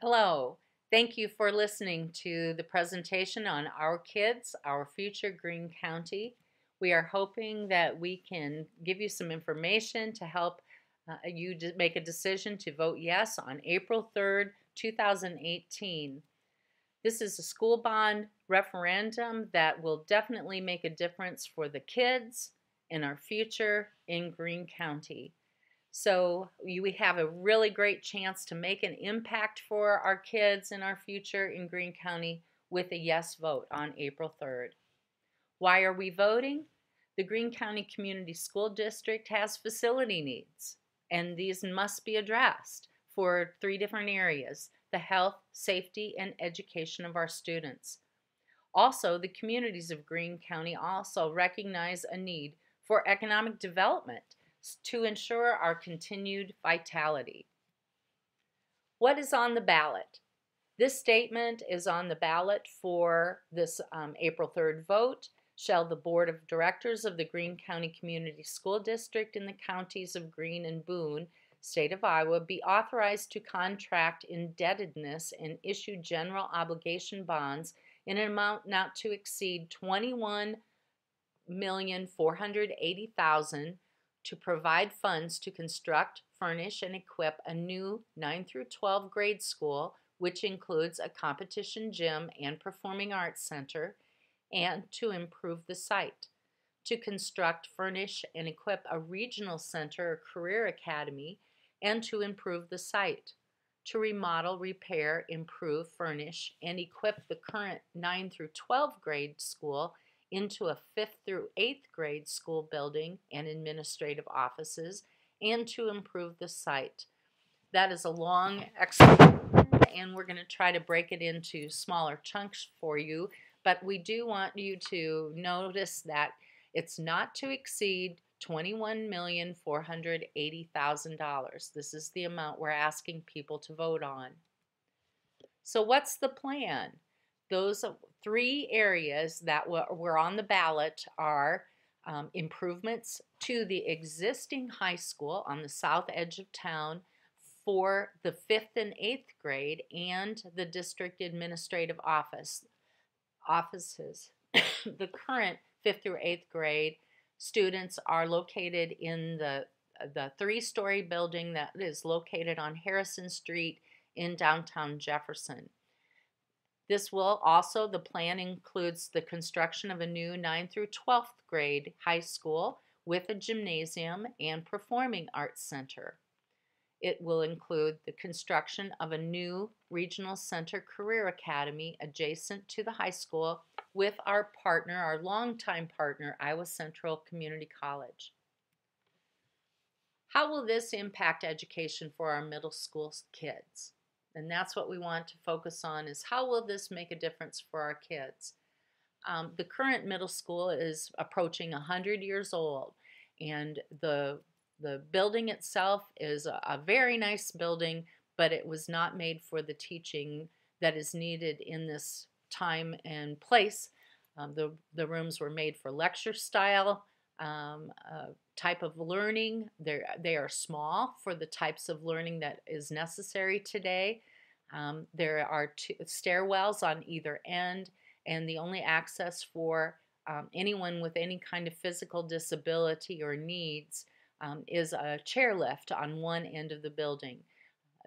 Hello. Thank you for listening to the presentation on Our Kids, Our Future Greene County. We are hoping that we can give you some information to help you make a decision to vote yes on April 3rd, 2018. This is a school bond referendum that will definitely make a difference for the kids and our future in Greene County. So we have a really great chance to make an impact for our kids and our future in Greene County with a yes vote on April 3rd. Why are we voting? The Greene County Community School District has facility needs, and these must be addressed for three different areas: the health, safety, and education of our students. Also, the communities of Greene County also recognize a need for economic development to ensure our continued vitality. What is on the ballot? This statement is on the ballot for this April 3rd vote. Shall the Board of Directors of the Greene County Community School District in the counties of Greene and Boone, State of Iowa, be authorized to contract indebtedness and issue general obligation bonds in an amount not to exceed $21,480,000 to provide funds to construct, furnish, and equip a new 9 through 12 grade school, which includes a competition gym and performing arts center, and to improve the site, to construct, furnish, and equip a regional center or career academy, and to improve the site, to remodel, repair, improve, furnish, and equip the current 9 through 12 grade school into a 5th through 8th grade school building and administrative offices, and to improve the site. That is a long explanation, and we're going to try to break it into smaller chunks for you, but we do want you to notice that it's not to exceed $21,480,000. This is the amount we're asking people to vote on. So what's the plan? Those three areas that were on the ballot are improvements to the existing high school on the south edge of town for the 5th and 8th grade and the district administrative offices. The current 5th through 8th grade students are located in the 3-story building that is located on Harrison Street in downtown Jefferson. This will also, the plan includes the construction of a new 9 through 12th grade high school with a gymnasium and performing arts center. It will include the construction of a new regional center career academy adjacent to the high school with our partner, our longtime partner, Iowa Central Community College. How will this impact education for our middle school kids? And that's what we want to focus on, is how will this make a difference for our kids? The current middle school is approaching 100 years old, and the building itself is a very nice building, but it was not made for the teaching that is needed in this time and place. The rooms were made for lecture style type of learning. They are small for the types of learning that is necessary today. There are two stairwells on either end, and the only access for anyone with any kind of physical disability or needs is a chairlift on one end of the building.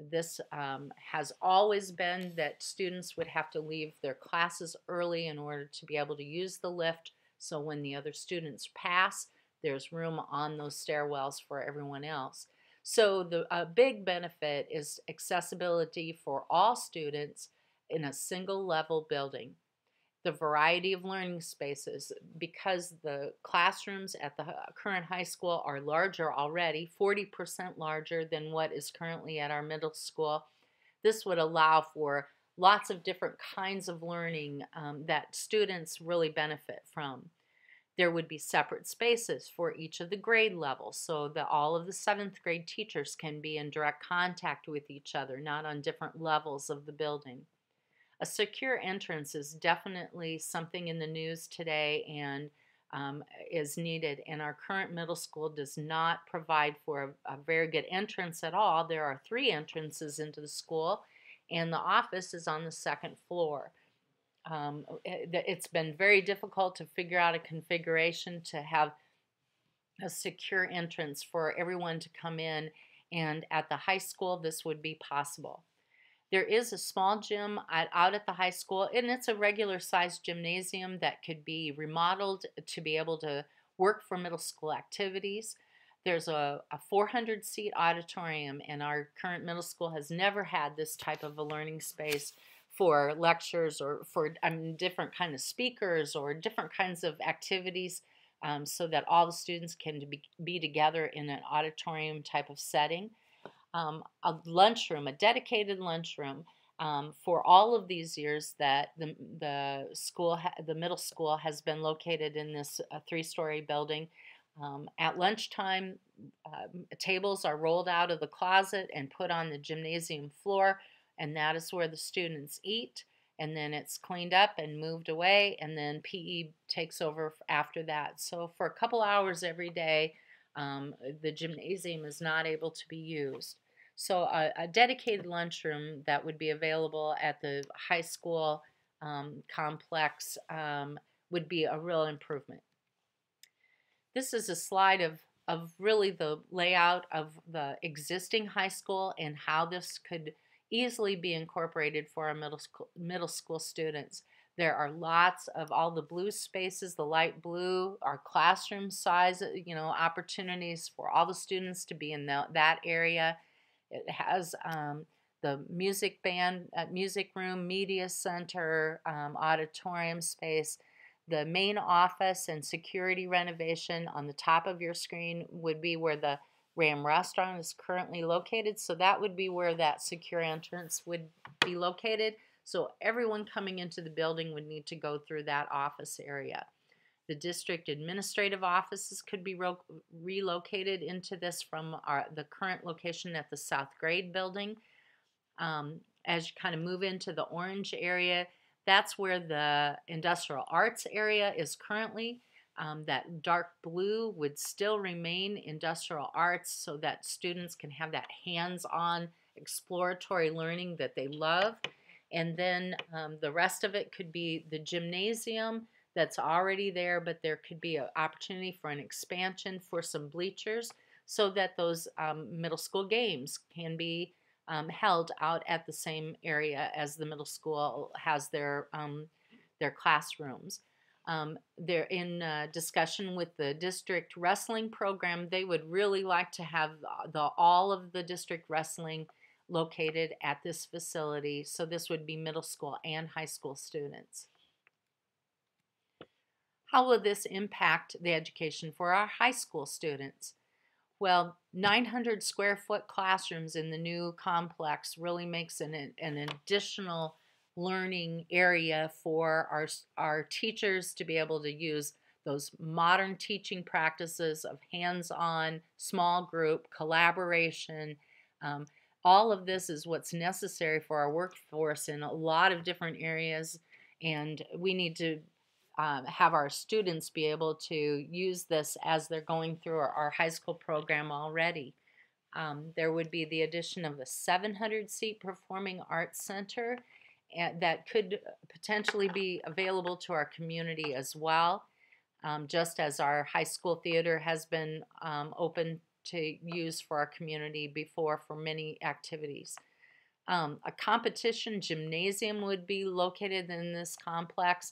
This has always been that students would have to leave their classes early in order to be able to use the lift, so when the other students pass, there's room on those stairwells for everyone else. So the big benefit is accessibility for all students in a single level building. The variety of learning spaces, because the classrooms at the current high school are larger already, 40% larger than what is currently at our middle school. This would allow for lots of different kinds of learning that students really benefit from. There would be separate spaces for each of the grade levels so that all of the 7th grade teachers can be in direct contact with each other, not on different levels of the building. A secure entrance is definitely something in the news today and is needed, and our current middle school does not provide for a very good entrance at all. There are 3 entrances into the school, and the office is on the second floor. It's been very difficult to figure out a configuration to have a secure entrance for everyone to come in, and at the high school this would be possible. There is a small gym out at the high school, and it's a regular sized gymnasium that could be remodeled to be able to work for middle school activities. There's a 400 seat auditorium, and our current middle school has never had this type of a learning space for lectures or for different kind of speakers or different kinds of activities, so that all the students can be together in an auditorium type of setting. A lunchroom, a dedicated lunchroom, for all of these years that the middle school has been located in this three-story building. At lunchtime, tables are rolled out of the closet and put on the gymnasium floor, and that is where the students eat. And then it's cleaned up and moved away, and then PE takes over after that. So for a couple hours every day, the gymnasium is not able to be used. So a dedicated lunchroom that would be available at the high school complex would be a real improvement. This is a slide of really the layout of the existing high school and how this could easily be incorporated for our middle school students. There are lots of all the blue spaces, the light blue, our classroom size, opportunities for all the students to be in that area. It has the music band, music room, media center, auditorium space. The main office and security renovation on the top of your screen would be where the Ram restaurant is currently located. So that would be where that secure entrance would be located. So everyone coming into the building would need to go through that office area. The district administrative offices could be relocated into this from the current location at the South Grade building. As you kind of move into the orange area, that's where the industrial arts area is currently. That dark blue would still remain industrial arts so that students can have that hands-on exploratory learning that they love. And then the rest of it could be the gymnasium that's already there, but there could be an opportunity for an expansion for some bleachers so that those middle school games can be held out at the same area as the middle school has their classrooms. They're in discussion with the district wrestling program. They would really like to have all of the district wrestling located at this facility. So this would be middle school and high school students. How will this impact the education for our high school students? Well, 900 square foot classrooms in the new complex really makes an additional learning area for our teachers to be able to use those modern teaching practices of hands-on, small group, collaboration. All of this is what's necessary for our workforce in a lot of different areas, and we need to have our students be able to use this as they're going through our high school program already. There would be the addition of a 700-seat performing arts center that could potentially be available to our community as well, just as our high school theater has been open to use for our community before for many activities. A competition gymnasium would be located in this complex.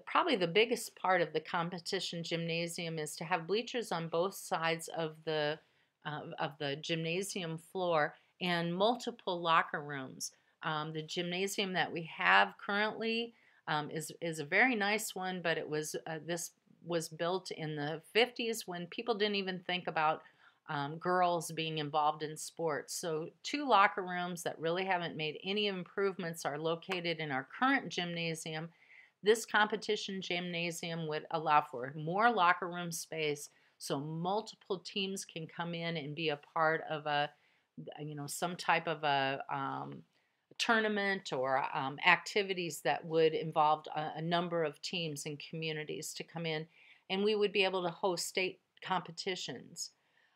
Probably the biggest part of the competition gymnasium is to have bleachers on both sides of the gymnasium floor and multiple locker rooms. The gymnasium that we have currently is a very nice one, but this was built in the 50s when people didn't even think about girls being involved in sports. So 2 locker rooms that really haven't made any improvements are located in our current gymnasium. This competition gymnasium would allow for more locker room space so multiple teams can come in and be a part of some type of a tournament or activities that would involve a number of teams and communities to come in, and we would be able to host state competitions.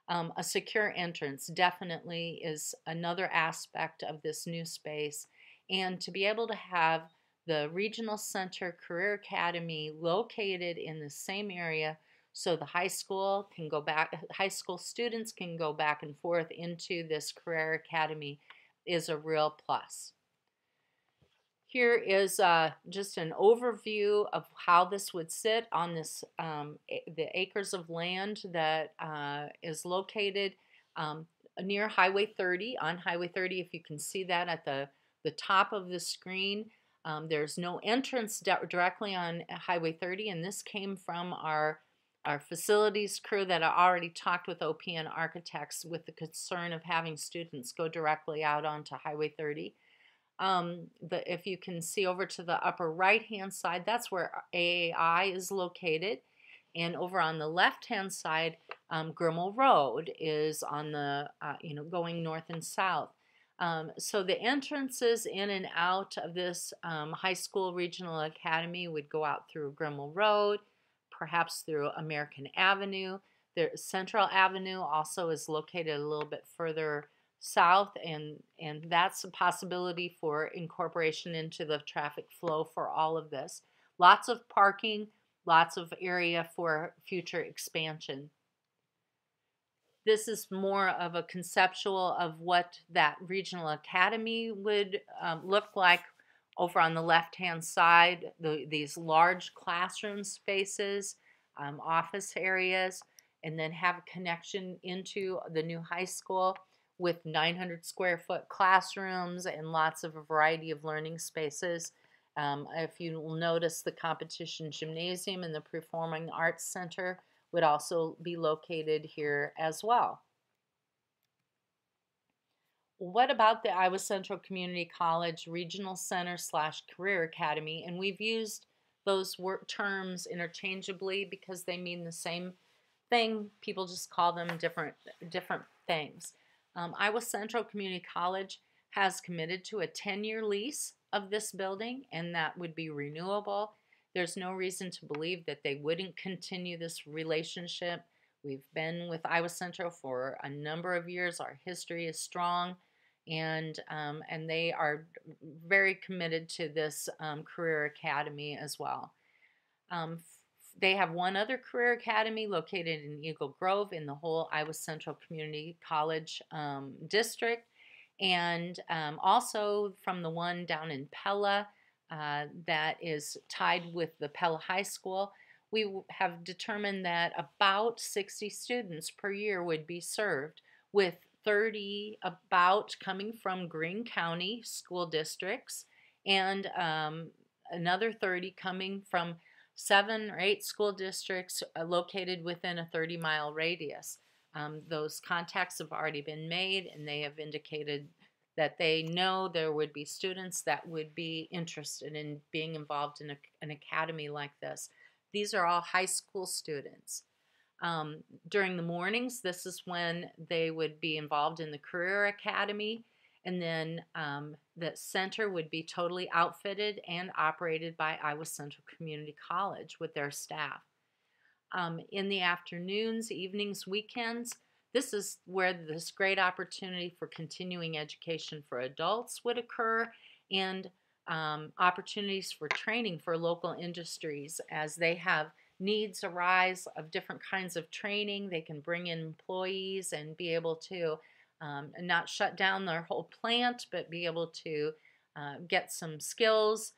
A secure entrance definitely is another aspect of this new space. And to be able to have the Regional Center Career Academy located in the same area so the high school can go back, high school students can go back and forth into this career academy is a real plus. Here is just an overview of how this would sit on this the acres of land that is located near Highway 30. On Highway 30, if you can see that at the top of the screen, there's no entrance directly on Highway 30, and this came from our facilities crew that I already talked with OPN architects with the concern of having students go directly out onto Highway 30. If you can see over to the upper right hand side, that's where AAI is located. And over on the left hand side, Grimmel Road is on the, going north and south. So the entrances in and out of this high school regional academy would go out through Grimmel Road, perhaps through American Avenue. Central Avenue also is located a little bit further south, and that's a possibility for incorporation into the traffic flow for all of this. Lots of parking, lots of area for future expansion. This is more of a conceptual of what that regional academy would look like. Over on the left-hand side, these large classroom spaces, office areas, and then have a connection into the new high school with 900 square foot classrooms and lots of a variety of learning spaces. If you will notice, the competition gymnasium and the performing arts center would also be located here as well. What about the Iowa Central Community College Regional Center / Career Academy? And we've used those terms interchangeably because they mean the same thing. People just call them different things. Iowa Central Community College has committed to a 10-year lease of this building, and that would be renewable. There's no reason to believe that they wouldn't continue this relationship. We've been with Iowa Central for a number of years. Our history is strong, and they are very committed to this career academy as well. They have one other career academy located in Eagle Grove in the whole Iowa Central Community College district, and also from the one down in Pella that is tied with the Pella High School. We have determined that about 60 students per year would be served, with 30 about coming from Greene County school districts, and another 30 coming from 7 or 8 school districts located within a 30-mile radius. Those contacts have already been made, and they have indicated that they know there would be students that would be interested in being involved in an academy like this. These are all high school students. During the mornings, this is when they would be involved in the career academy, and then the center would be totally outfitted and operated by Iowa Central Community College with their staff. In the afternoons, evenings, weekends, this is where this great opportunity for continuing education for adults would occur, and opportunities for training for local industries as they have needs arise of different kinds of training. They can bring in employees and be able to not shut down their whole plant, but be able to get some skills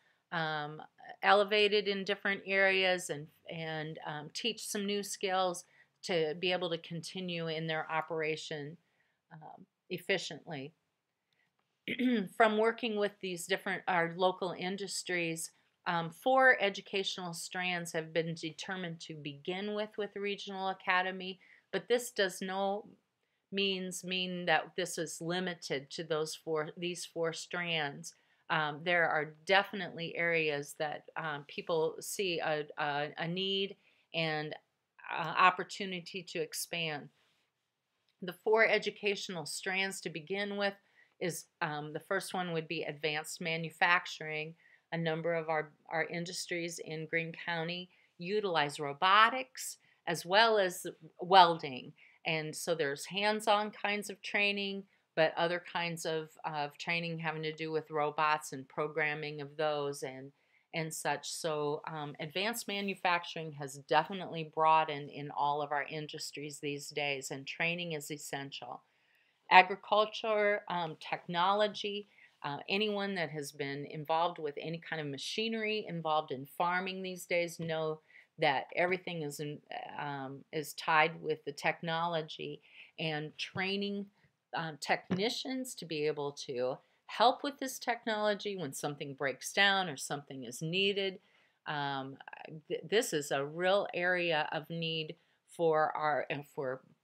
elevated in different areas, and teach some new skills to be able to continue in their operation efficiently. From working with these our local industries, 4 educational strands have been determined to begin with the Regional Academy, but this does no mean that this is limited to these 4 strands. There are definitely areas that people see a need and opportunity to expand. The 4 educational strands to begin with is the first one would be advanced manufacturing. A number of our industries in Greene County utilize robotics as well as welding. And so there's hands-on kinds of training, but other kinds of training having to do with robots and programming of those and such. So advanced manufacturing has definitely broadened in all of our industries these days, and training is essential. Agriculture, technology, anyone that has been involved with any kind of machinery involved in farming these days know that everything is tied with the technology, and training technicians to be able to help with this technology when something breaks down or something is needed. Um, this is a real area of need for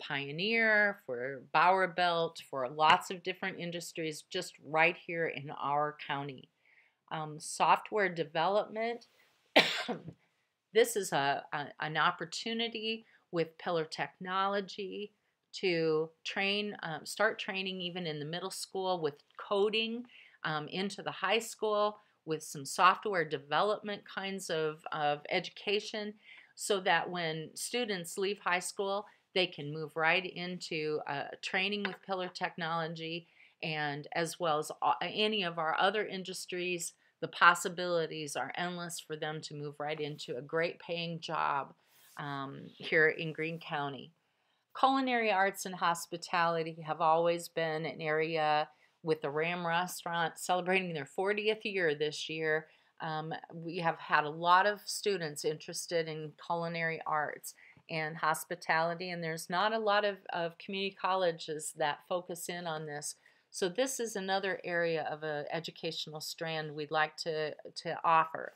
Pioneer, for Bower Belt, for lots of different industries just right here in our county. Software development. This is an opportunity with Pillar Technology to start training even in the middle school with coding, into the high school with some software development kinds of education, so that when students leave high school, they can move right into training with Pillar Technology, and as well as any of our other industries. The possibilities are endless for them to move right into a great paying job here in Greene County. Culinary arts and hospitality have always been an area, with the Ram Restaurant celebrating their 40th year this year. We have had a lot of students interested in culinary arts and hospitality, and there's not a lot of community colleges that focus in on this. So this is another area of an educational strand we'd like to offer.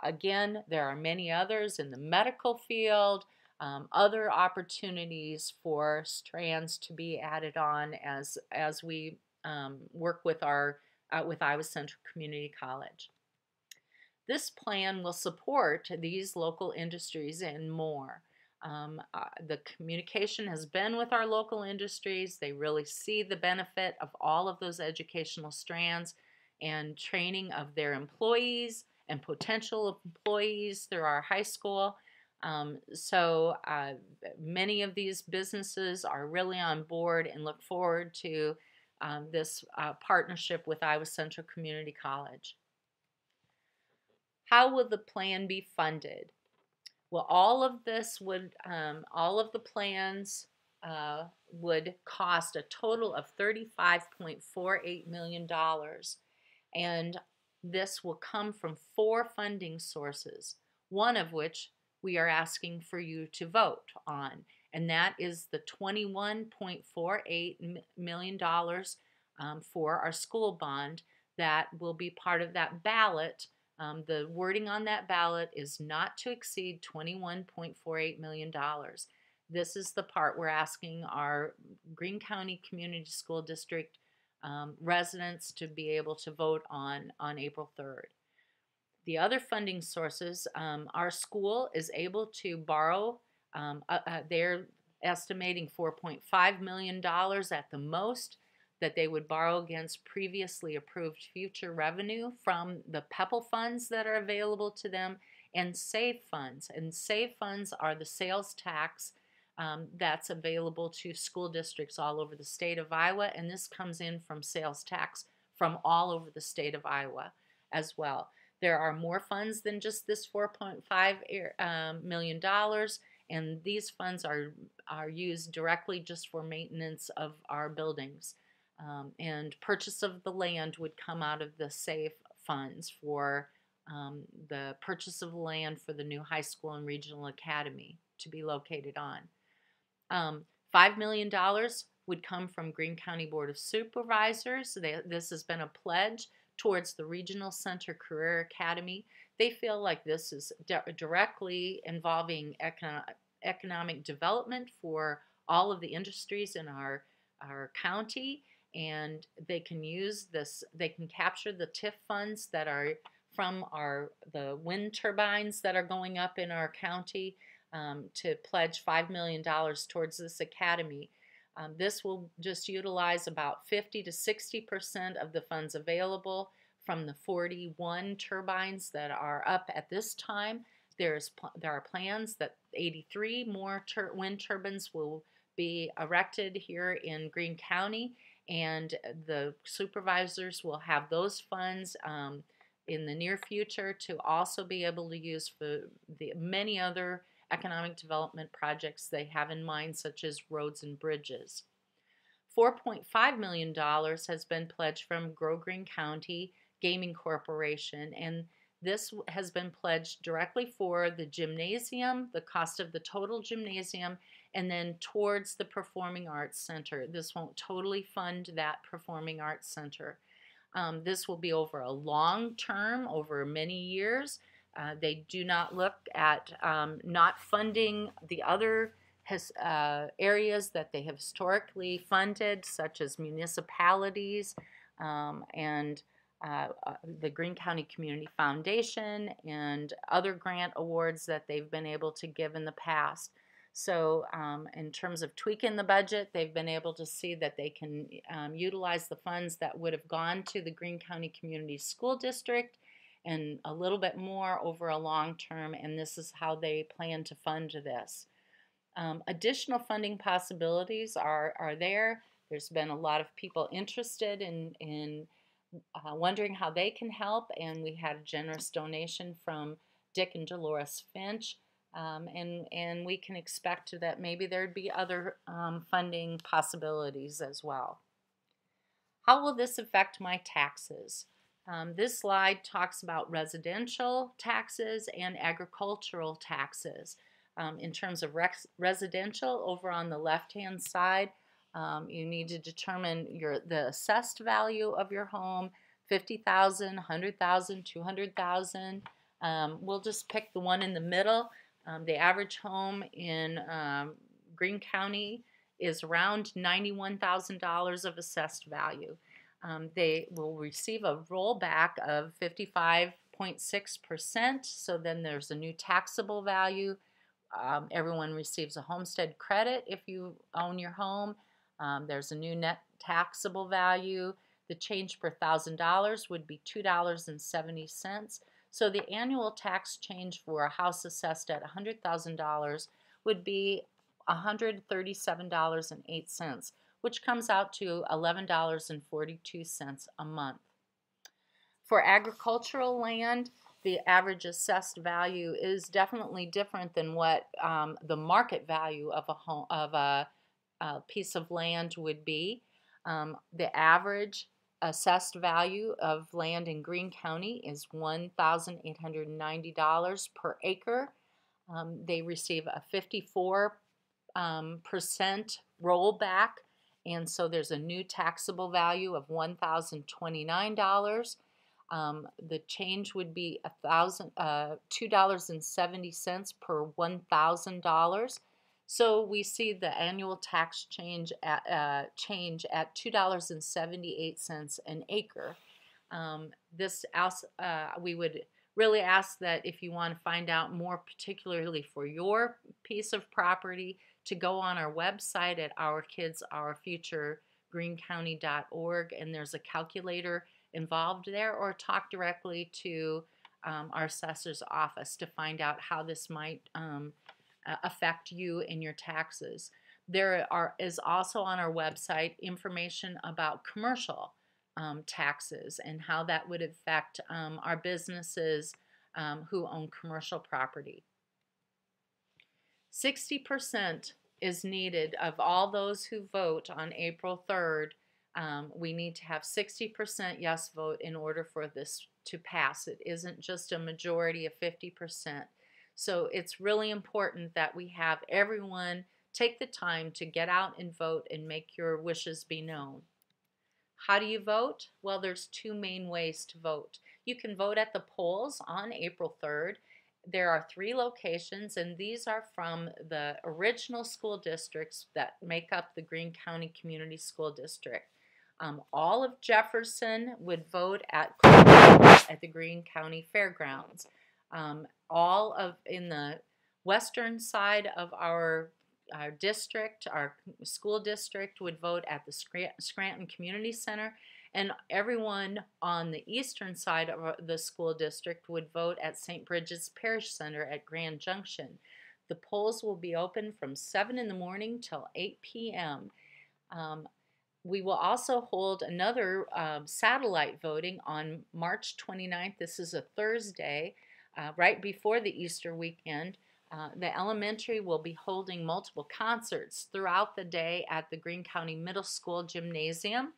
Again, there are many others in the medical field, other opportunities for strands to be added on as we work with with Iowa Central Community College. This plan will support these local industries and more. The communication has been with our local industries. They really see the benefit of all of those educational strands and training of their employees and potential employees through our high school. So many of these businesses are really on board and look forward to this partnership with Iowa Central Community College. How will the plan be funded? Well, all of all of the plans would cost a total of $35.48 million, and this will come from 4 funding sources, one of which we are asking for you to vote on, and that is the $21.48 million for our school bond that will be part of that ballot. The wording on that ballot is not to exceed $21.48 million. This is the part we're asking our Greene County Community School District residents to be able to vote on April 3rd. The other funding sources, our school is able to borrow, they're estimating $4.5 million at the most that they would borrow against previously approved future revenue from the PEPAL funds that are available to them, and SAVE funds. And SAVE funds are the sales tax that's available to school districts all over the state of Iowa, and this comes in from sales tax from all over the state of Iowa as well. There are more funds than just this $4.5 million, and these funds are used directly just for maintenance of our buildings. And purchase of the land would come out of the SAVE funds for the purchase of land for the new high school and regional academy to be located on. $5 million would come from Greene County Board of Supervisors. This has been a pledge towards the Regional Center Career Academy. They feel like this is directly involving economic development for all of the industries in our county, and they can use this, they can capture the TIF funds that are from the wind turbines that are going up in our county to pledge $5 million towards this academy. This will just utilize about 50 to 60% of the funds available from the 41 turbines that are up at this time. There are plans that 83 more wind turbines will be erected here in Greene County, and the supervisors will have those funds in the near future to also be able to use for the many other economic development projects they have in mind, such as roads and bridges. $4.5 million has been pledged from Grow Greene County Gaming Corporation, and this has been pledged directly for the gymnasium, the cost of the total gymnasium, and then towards the Performing Arts Center. This won't totally fund that Performing Arts Center. This will be over a long term, over many years. They do not look at not funding the other areas that they have historically funded, such as municipalities and the Greene County Community Foundation and other grant awards that they've been able to give in the past. So in terms of tweaking the budget, they've been able to see that they can utilize the funds that would have gone to the Greene County Community School District and a little bit more over a long term, and this is how they plan to fund this. Additional funding possibilities are there. There's been a lot of people interested in wondering how they can help, and we had a generous donation from Dick and Dolores Finch, and we can expect that maybe there'd be other funding possibilities as well. How will this affect my taxes? This slide talks about residential taxes and agricultural taxes. In terms of residential, over on the left-hand side, you need to determine the assessed value of your home, $50,000, $100,000, $200,000. We'll just pick the one in the middle. The average home in Greene County is around $91,000 of assessed value. They will receive a rollback of 55.6%, so then there's a new taxable value. Everyone receives a homestead credit if you own your home. There's a new net taxable value. The change per $1,000 would be $2.70. So the annual tax change for a house assessed at $100,000 would be $137.08, which comes out to $11.42 a month. For agricultural land, the average assessed value is definitely different than what the market value of a piece of land would be. The average assessed value of land in Greene County is $1,890 per acre. They receive a 54% rollback, and so there's a new taxable value of $1,029. The change would be $2.70 per $1,000. So we see the annual tax change at $2.78 an acre. We would really ask that if you want to find out more particularly for your piece of property, to go on our website at ourkidsourfuturegreenecounty.org, and there's a calculator involved there, or talk directly to our assessor's office to find out how this might affect you and your taxes. There is also on our website information about commercial taxes and how that would affect our businesses who own commercial property. 60% is needed of all those who vote on April 3rd. We need to have 60% yes vote in order for this to pass. It isn't just a majority of 50%. So it's really important that we have everyone take the time to get out and vote and make your wishes be known. How do you vote? Well, there's two main ways to vote. You can vote at the polls on April 3rd. There are 3 locations, and these are from the original school districts that make up the Greene County Community School District. All of Jefferson would vote at the Greene County Fairgrounds. All of in the western side of our district, our school district, would vote at the Scranton Community Center, and everyone on the eastern side of the school district would vote at St. Bridget's Parish Center at Grand Junction. The polls will be open from 7 in the morning till 8 p.m. We will also hold another satellite voting on March 29th. This is a Thursday, right before the Easter weekend. The elementary will be holding multiple concerts throughout the day at the Greene County Middle School gymnasium,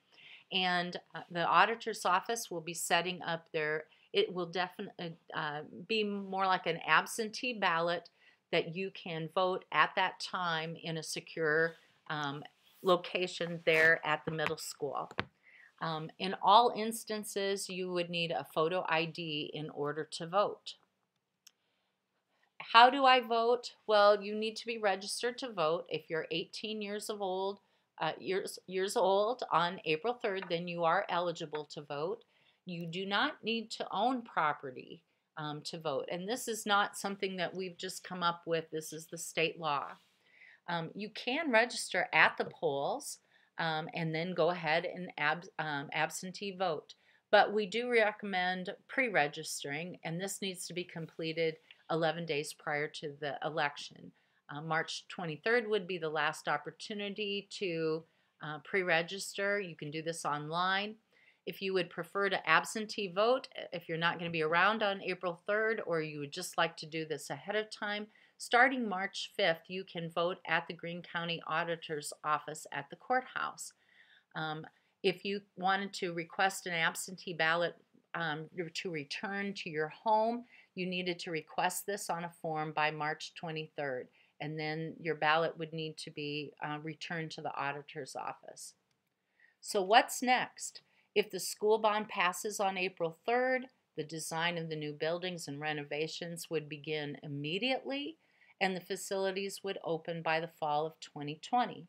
and the auditor's office will be setting up their, it will definitely be more like an absentee ballot that you can vote at that time in a secure location there at the middle school. In all instances, you would need a photo ID in order to vote. How do I vote? Well, you need to be registered to vote. If you're 18 years old on April 3rd, then you are eligible to vote. You do not need to own property to vote. And this is not something that we've just come up with. This is the state law. You can register at the polls and then go ahead and absentee vote. But we do recommend pre-registering, and this needs to be completed 11 days prior to the election. March 23rd would be the last opportunity to pre-register. You can do this online. If you would prefer to absentee vote, if you're not going to be around on April 3rd, or you would just like to do this ahead of time, starting March 5th, you can vote at the Greene County Auditor's Office at the courthouse. If you wanted to request an absentee ballot to return to your home, you needed to request this on a form by March 23rd, and then your ballot would need to be returned to the auditor's office. So what's next? If the school bond passes on April 3rd, the design of the new buildings and renovations would begin immediately, and the facilities would open by the fall of 2020.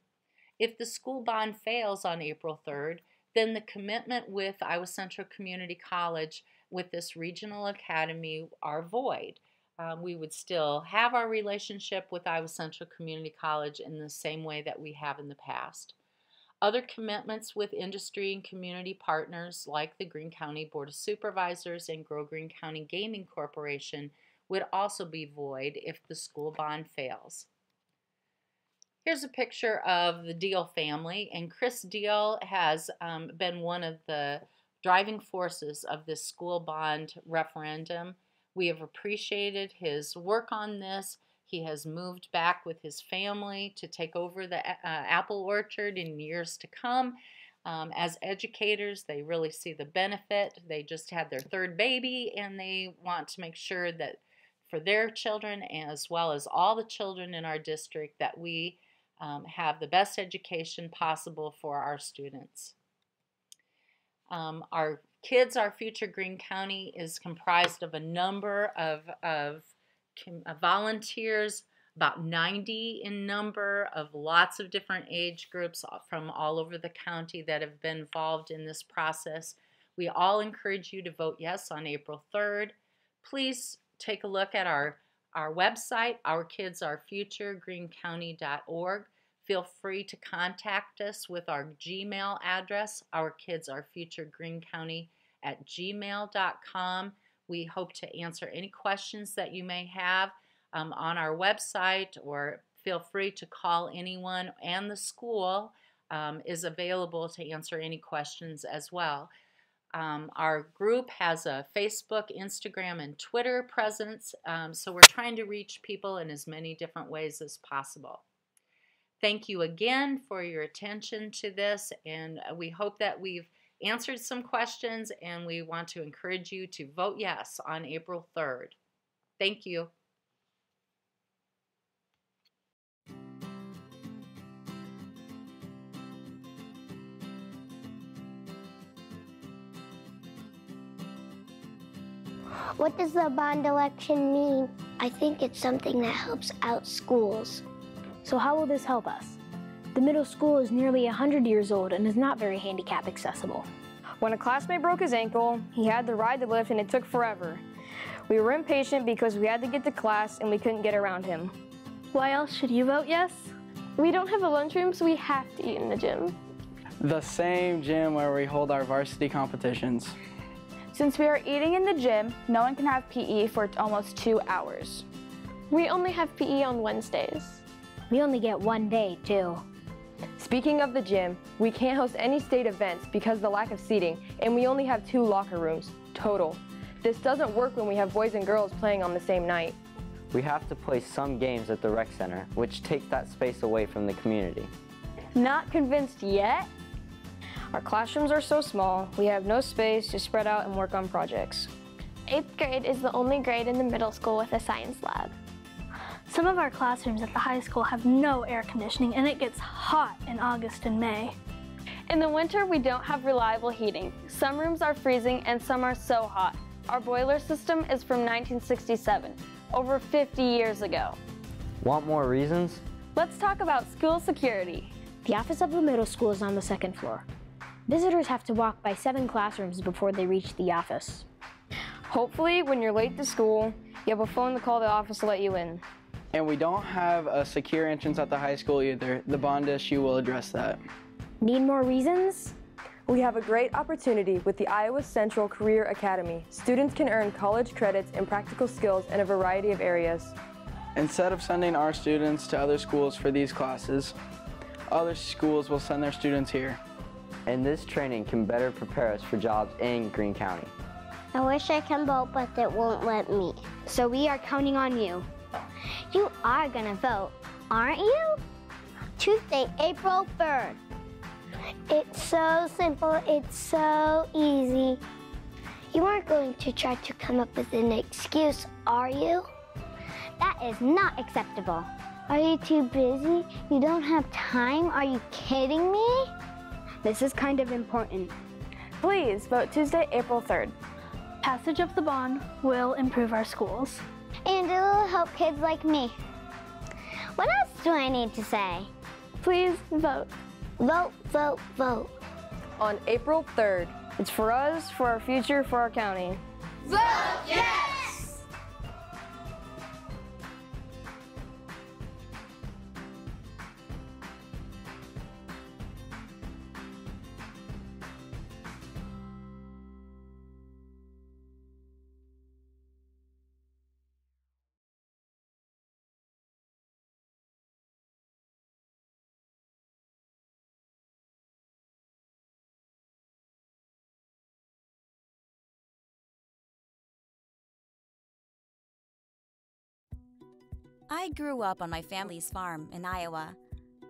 If the school bond fails on April 3rd, then the commitment with Iowa Central Community College with this regional academy are void. We would still have our relationship with Iowa Central Community College in the same way that we have in the past. Other commitments with industry and community partners like the Greene County Board of Supervisors and Grow Greene County Gaming Corporation would also be void if the school bond fails. Here's a picture of the Deal family, and Chris Deal has been one of the driving forces of this school bond referendum. We have appreciated his work on this. He has moved back with his family to take over the apple orchard in years to come. As educators, they really see the benefit. They just had their third baby, and they want to make sure that for their children, as well as all the children in our district, that we have the best education possible for our students. Our Kids, Our Future Greene County is comprised of a number of volunteers, about 90 in number, of lots of different age groups from all over the county that have been involved in this process. We all encourage you to vote yes on April 3rd. Please take a look at our website, Our Kids, Our Future, greenecounty.org. Feel free to contact us with our Gmail address, ourkidsourfuturegreenecounty@gmail.com. We hope to answer any questions that you may have on our website, or feel free to call anyone, and the school is available to answer any questions as well. Our group has a Facebook, Instagram, and Twitter presence, so we're trying to reach people in as many different ways as possible. Thank you again for your attention to this, and we hope that we've answered some questions, and we want to encourage you to vote yes on April 3rd. Thank you. What does the bond election mean? I think it's something that helps out schools. So how will this help us? The middle school is nearly 100 years old and is not very handicap accessible. When a classmate broke his ankle, he had to ride the lift and it took forever. We were impatient because we had to get to class and we couldn't get around him. Why else should you vote yes? We don't have a lunchroom, so we have to eat in the gym. The same gym where we hold our varsity competitions. Since we are eating in the gym, no one can have PE for almost 2 hours. We only have PE on Wednesdays. We only get one day, too. Speaking of the gym, we can't host any state events because of the lack of seating, and we only have 2 locker rooms, total. This doesn't work when we have boys and girls playing on the same night. We have to play some games at the rec center, which takes that space away from the community. Not convinced yet? Our classrooms are so small, we have no space to spread out and work on projects. 8th grade is the only grade in the middle school with a science lab. Some of our classrooms at the high school have no air conditioning, and it gets hot in August and May. In the winter, we don't have reliable heating. Some rooms are freezing and some are so hot. Our boiler system is from 1967, over 50 years ago. Want more reasons? Let's talk about school security. The office of the middle school is on the 2nd floor. Visitors have to walk by 7 classrooms before they reach the office. Hopefully, when you're late to school, you have a phone to call the office to let you in. And we don't have a secure entrance at the high school either. The bond issue will address that. Need more reasons? We have a great opportunity with the Iowa Central Career Academy. Students can earn college credits and practical skills in a variety of areas. Instead of sending our students to other schools for these classes, other schools will send their students here. And this training can better prepare us for jobs in Greene County. I wish I can vote, but it won't let me. So we are counting on you. You are gonna vote, aren't you? Tuesday, April 3rd. It's so simple, it's so easy. You aren't going to try to come up with an excuse, are you? That is not acceptable. Are you too busy? You don't have time? Are you kidding me? This is kind of important. Please vote Tuesday, April 3rd. Passage of the bond will improve our schools. And it will help kids like me. What else do I need to say? Please vote. Vote, vote, vote. On April 3rd, it's for us, for our future, for our county. Vote yes! I grew up on my family's farm in Iowa.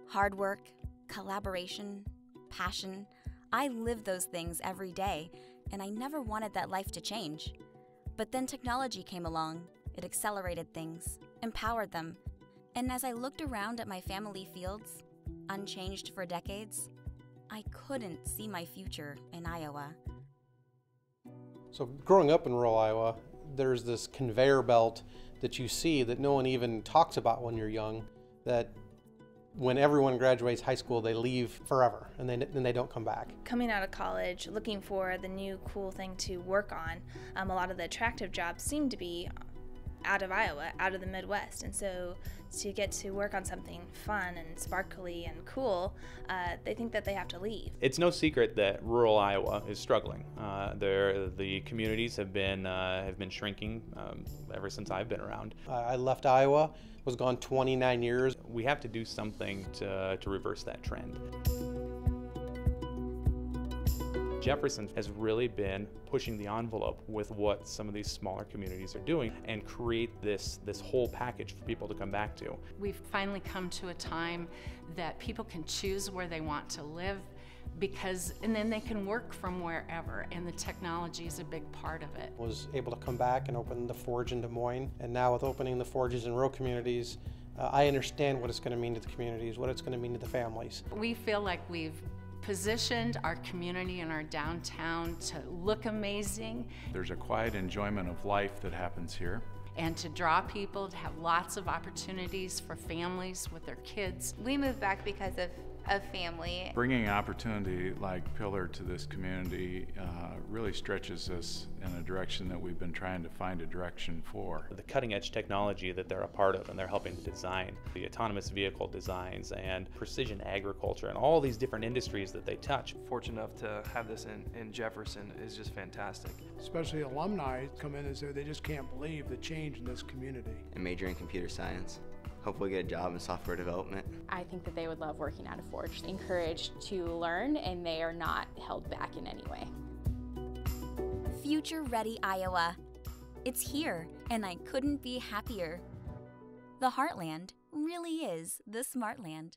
Hard work, collaboration, passion. I lived those things every day, and I never wanted that life to change. But then technology came along. It accelerated things, empowered them. And as I looked around at my family fields, unchanged for decades, I couldn't see my future in Iowa. So growing up in rural Iowa, there's this conveyor belt that you see that no one even talks about when you're young, that when everyone graduates high school, they leave forever and then they don't come back. Coming out of college, looking for the new cool thing to work on, a lot of the attractive jobs seem to be out of Iowa, out of the Midwest, and so to get to work on something fun and sparkly and cool, they think that they have to leave. It's no secret that rural Iowa is struggling. The communities have been shrinking ever since I've been around. I left Iowa, was gone 29 years. We have to do something to reverse that trend. Jefferson has really been pushing the envelope with what some of these smaller communities are doing and create this whole package for people to come back to. We've finally come to a time that people can choose where they want to live and then they can work from wherever, and the technology is a big part of it. Was able to come back and open the Forge in Des Moines, and now with opening the Forges in rural communities, I understand what it's going to mean to the communities, what it's going to mean to the families. We feel like we've positioned our community and our downtown to look amazing. There's a quiet enjoyment of life that happens here. And to draw people to have lots of opportunities for families with their kids. We moved back because of of family. Bringing an opportunity like Pillar to this community really stretches us in a direction that we've been trying to find a direction for. The cutting edge technology that they're a part of and they're helping to design, the autonomous vehicle designs and precision agriculture and all these different industries that they touch. Fortunate enough to have this in Jefferson is just fantastic. Especially alumni come in and say they just can't believe the change in this community. And major in computer science. Hopefully get a job in software development. I think that they would love working out of Forge. Encouraged to learn, and they are not held back in any way. Future Ready Iowa. It's here, and I couldn't be happier. The Heartland really is the Smartland.